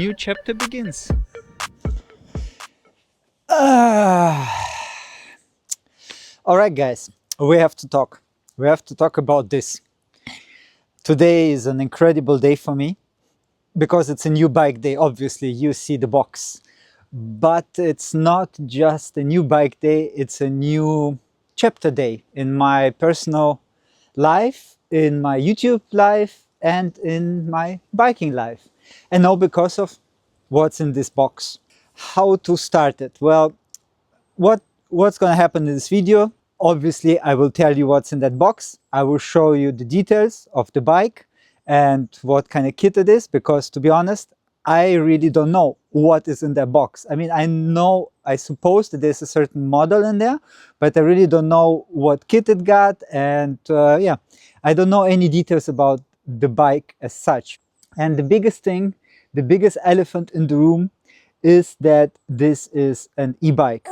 new chapter begins. Alright guys, we have to talk. We have to talk about this. Today is an incredible day for me because it's a new bike day. Obviously, you see the box. But it's not just a new bike day, it's a new chapter day in my personal life, in my YouTube life, and in my biking life. And all because of what's in this box. How to start it? Well, what's going to happen in this video? Obviously, I will tell you what's in that box. I will show you the details of the bike and what kind of kit it is, because to be honest, I really don't know what is in that box. I mean, I suppose that there's a certain model in there, but I really don't know what kit it got, and yeah, I don't know any details about the bike as such. And the biggest thing, the biggest elephant in the room is that this is an e-bike.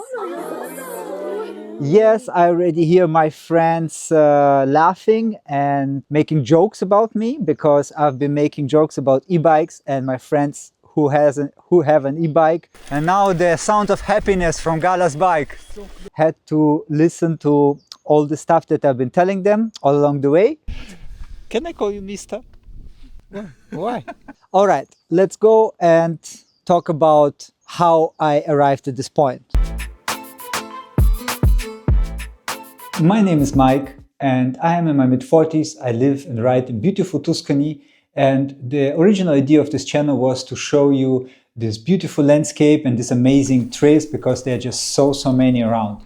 Yes, I already hear my friends laughing and making jokes about me, because I've been making jokes about e-bikes and my friends who have an e-bike. And now the sound of happiness from Gala's bike. Had to listen to all the stuff that I've been telling them all along the way. Can I call you Mister? Why? All right, let's go and talk about how I arrived at this point. My name is Mike and I am in my mid-40s. I live and ride in beautiful Tuscany, and the original idea of this channel was to show you this beautiful landscape and these amazing trails, because there are just so many around.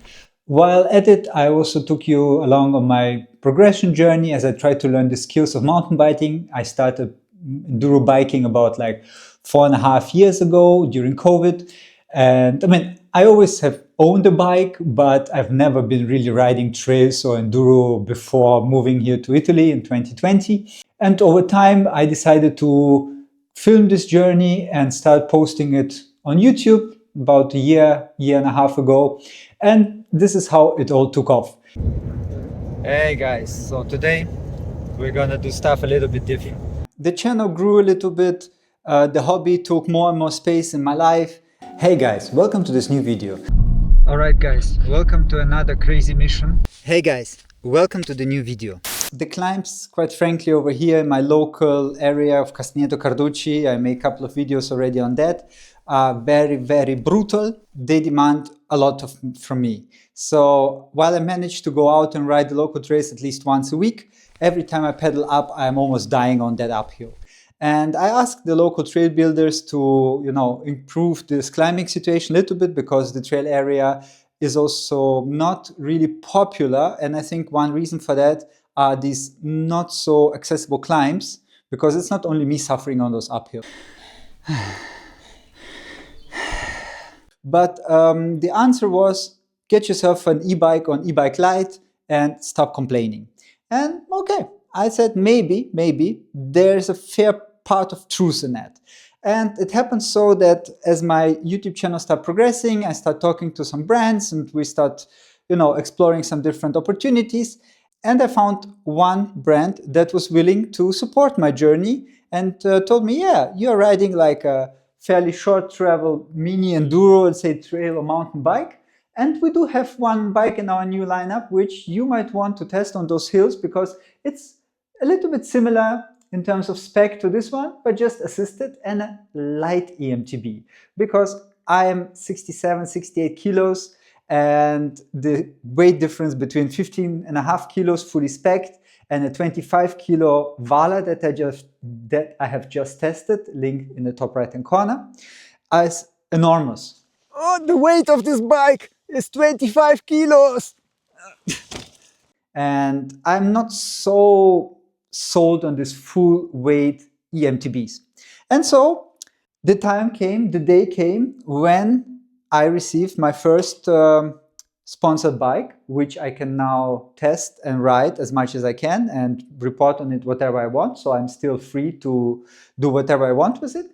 While at it, I also took you along on my progression journey as I tried to learn the skills of mountain biking. I started enduro biking about like 4.5 years ago during COVID. And I mean, I always have owned a bike, but I've never been really riding trails or enduro before moving here to Italy in 2020. And over time, I decided to film this journey and start posting it on YouTube about a year and a half ago. And this is how it all took off. Hey guys, so today we're gonna do stuff a little bit different. The channel grew a little bit, the hobby took more and more space in my life. Hey guys, welcome to this new video. Alright guys, welcome to another crazy mission. Hey guys, welcome to the new video. The climbs, quite frankly, over here in my local area of Castagneto Carducci, I made a couple of videos already on that, are very brutal. They demand a lot from me. So while I managed to go out and ride the local trails at least once a week, every time I pedal up, I'm almost dying on that uphill. And I asked the local trail builders to, improve this climbing situation a little bit, because the trail area is also not really popular. And I think one reason for that are these not so accessible climbs, because it's not only me suffering on those uphill. But the answer was, get yourself an e-bike on e-bike Lite and stop complaining. And okay, I said maybe there's a fair part of truth in that. And it happens so that as my YouTube channel started progressing, I start talking to some brands and we start, exploring some different opportunities. And I found one brand that was willing to support my journey and told me, yeah, you're riding like a fairly short travel mini enduro, let's say trail or mountain bike. And we do have one bike in our new lineup, which you might want to test on those hills, because it's a little bit similar in terms of spec to this one, but just assisted, and a light eMTB, because I am 67, 68 kilos, and the weight difference between 15.5 kilos fully spec'd and a 25 kilo Vala that I have just tested, linked in the top right hand corner, is enormous. Oh, the weight of this bike is 25 kilos! And I'm not so sold on this full weight eMTBs. And so the day came when I received my first sponsored bike, which I can now test and ride as much as I can and report on it whatever I want. So I'm still free to do whatever I want with it.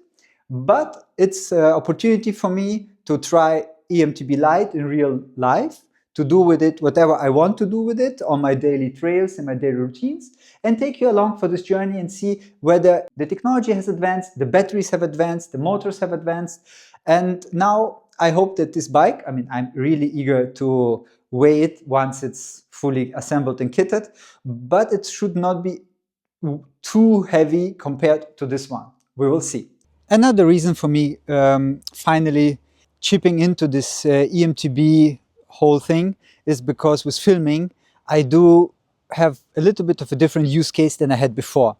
But it's an opportunity for me to try eMTB Lite in real life, to do with it whatever I want to do with it on my daily trails and my daily routines, and take you along for this journey and see whether the technology has advanced, the batteries have advanced, the motors have advanced. And now I hope that this bike, I mean, I'm really eager to weigh it once it's fully assembled and kitted, but it should not be too heavy compared to this one. We will see. Another reason for me finally chipping into this eMTB whole thing is because with filming I do have a little bit of a different use case than I had before.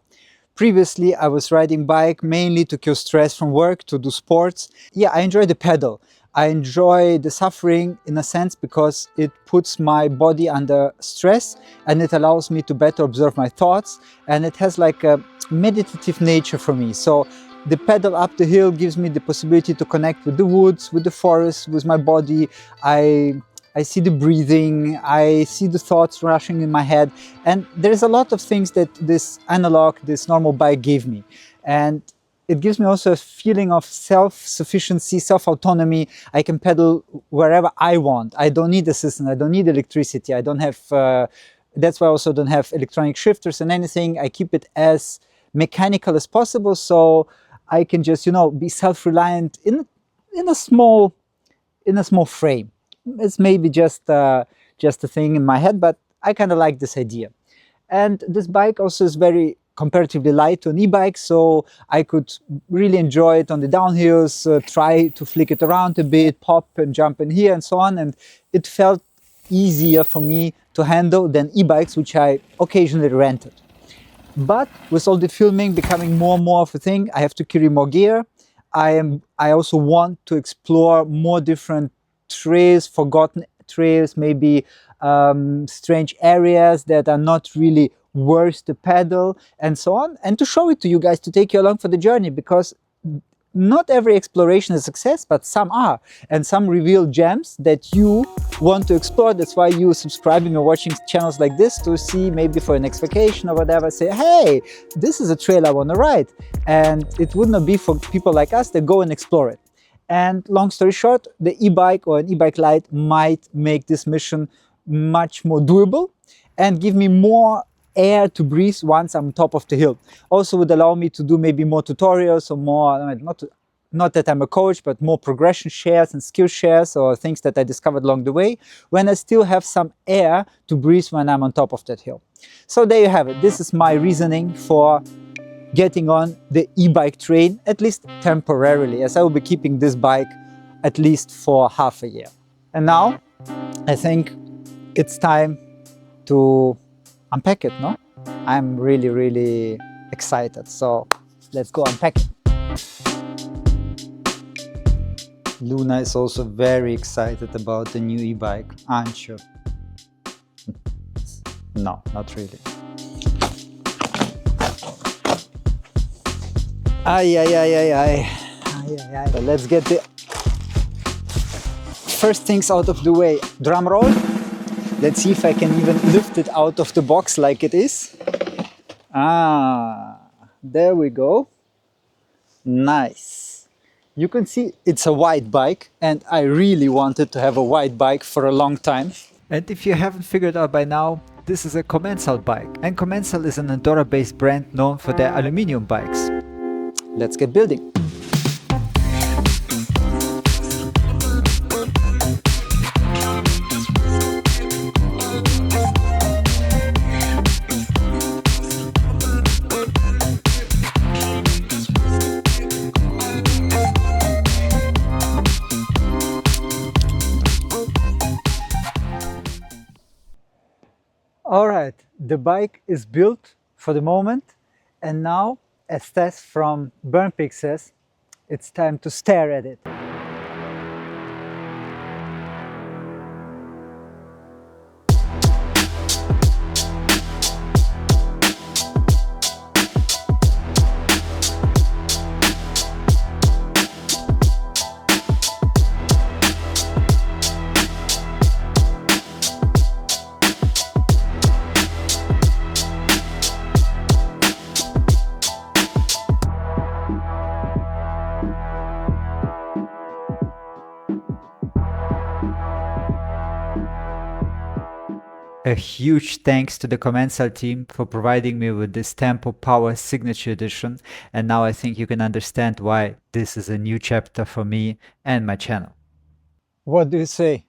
Previously I was riding bike mainly to kill stress from work, to do sports. Yeah, I enjoy the pedal. I enjoy the suffering in a sense because it puts my body under stress and it allows me to better observe my thoughts, and it has like a meditative nature for me. So the pedal up the hill gives me the possibility to connect with the woods, with the forest, with my body. I see the breathing, I see the thoughts rushing in my head, and there's a lot of things that this analog, this normal bike gave me. And it gives me also a feeling of self-sufficiency, self-autonomy. I can pedal wherever I want. I don't need assistance, I don't need electricity, I don't have, that's why I also don't have electronic shifters and anything. I keep it as mechanical as possible, so I can just, you know, be self-reliant in a small frame. It's maybe just a thing in my head, but I kind of like this idea. And this bike also is very comparatively light to an e-bike, so I could really enjoy it on the downhills, try to flick it around a bit, pop and jump in here and so on, and it felt easier for me to handle than e-bikes, which I occasionally rented. But with all the filming becoming more and more of a thing, I have to carry more gear. I also want to explore more different trails, forgotten trails, maybe strange areas that are not really worth the pedal and so on, and to show it to you guys, to take you along for the journey, because not every exploration is a success, but some are, and some reveal gems that you want to explore. That's why you subscribing or watching channels like this, to see maybe for a next vacation or whatever, say, hey, this is a trail I want to ride, and it would not be for people like us that go and explore it. And long story short, the e-bike or an e-bike Lite might make this mission much more doable and give me more air to breathe once I'm on top of the hill. Also would allow me to do maybe more tutorials or more, not that I'm a coach, but more progression shares and skill shares or things that I discovered along the way, when I still have some air to breathe when I'm on top of that hill. So there you have it. This is my reasoning for getting on the e-bike train, at least temporarily, as I will be keeping this bike at least for half a year. And now I think it's time to unpack it, no? I'm really excited, so let's go unpack it. Luna is also very excited about the new e-bike, aren't you? No, not really. But let's get the first things out of the way. Drum roll. Let's see if I can even lift it out of the box like it is. There we go. Nice. You can see it's a white bike, and I really wanted to have a white bike for a long time. And if you haven't figured out by now, this is a Commensal bike. And Commensal is an Andorra-based brand known for their aluminium bikes. Let's get building. All right, the bike is built for the moment, and now, as Tess from Burnpig says, it's time to stare at it. A huge thanks to the Commensal team for providing me with this Tempo Power Signature Edition, and now I think you can understand why this is a new chapter for me and my channel. What do you say?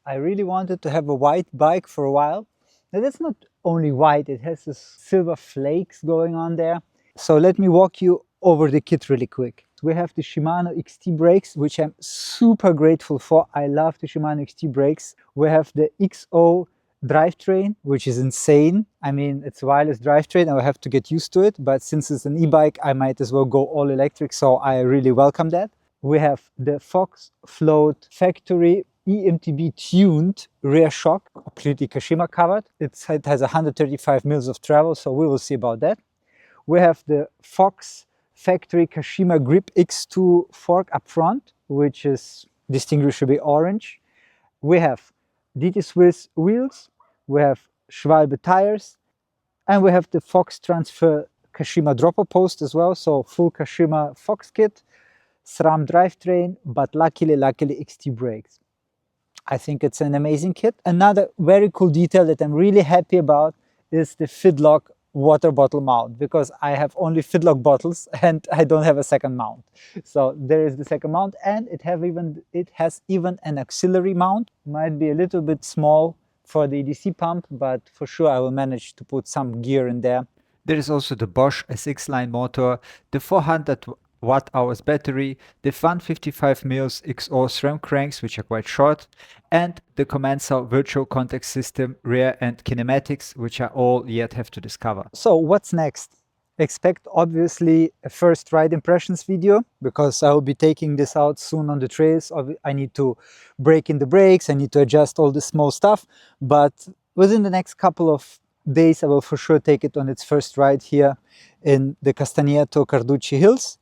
I really wanted to have a white bike for a while. Now that's not only white, it has this silver flakes going on there. So let me walk you over the kit really quick. We have the Shimano XT brakes, which I'm super grateful for. I love the Shimano XT brakes. We have the XO drivetrain, which is insane. I mean, it's a wireless drivetrain, I will have to get used to it, but since it's an e-bike, I might as well go all electric, so I really welcome that. We have the Fox Float factory eMTB tuned rear shock, completely Kashima covered. It has 135 mils of travel, so we will see about that. We have the Fox factory Kashima Grip X2 fork up front, which is distinguishably orange. We have DT Swiss wheels, we have Schwalbe tires, and we have the Fox Transfer Kashima dropper post as well, so full Kashima Fox kit, SRAM drivetrain, but luckily XT brakes. I think it's an amazing kit. Another very cool detail that I'm really happy about is the Fidlock water bottle mount, because I have only Fidlock bottles and I don't have a second mount. So there is the second mount, and it has even an auxiliary mount. Might be a little bit small for the EDC pump, but for sure I will manage to put some gear in there. There is also the Bosch SX line motor, the 400 watt-hours battery, the 155 mils XO SRAM cranks, which are quite short, and the Commensal virtual contact system, rear and kinematics, which are all yet have to discover. So what's next? Expect obviously a first ride impressions video, because I will be taking this out soon on the trails. I need to break in the brakes, I need to adjust all the small stuff, but within the next couple of days I will for sure take it on its first ride here in the Castagneto Carducci Hills.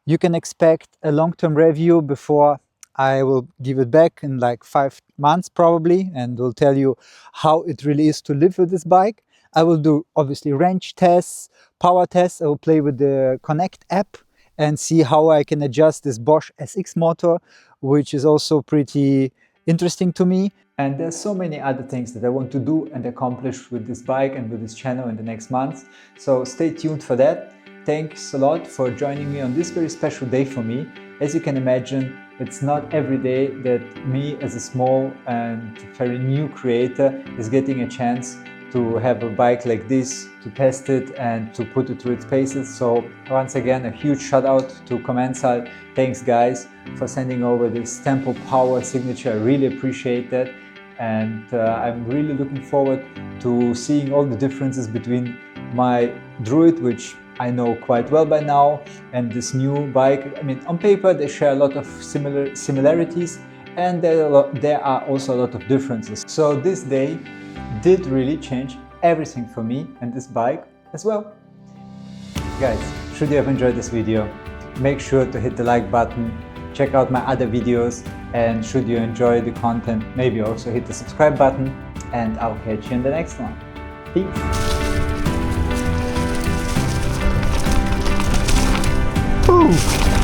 You can expect a long-term review before I will give it back in like 5 months probably, and will tell you how it really is to live with this bike. I will do obviously range tests, power tests. I will play with the Connect app and see how I can adjust this Bosch SX motor, which is also pretty interesting to me. And there's so many other things that I want to do and accomplish with this bike and with this channel in the next months. So stay tuned for that. Thanks a lot for joining me on this very special day for me. As you can imagine, it's not every day that me as a small and very new creator is getting a chance to have a bike like this, to test it and to put it through its paces. So once again, a huge shout out to Commensal. Thanks guys for sending over this Tempo Power signature. I really appreciate that. And I'm really looking forward to seeing all the differences between my Druid, which I know quite well by now, and this new bike. I mean, on paper they share a lot of similarities, and there are also a lot of differences. So this day did really change everything for me and this bike as well. Guys, should you have enjoyed this video, make sure to hit the like button, check out my other videos, and should you enjoy the content, maybe also hit the subscribe button, and I'll catch you in the next one. Peace! Ooh.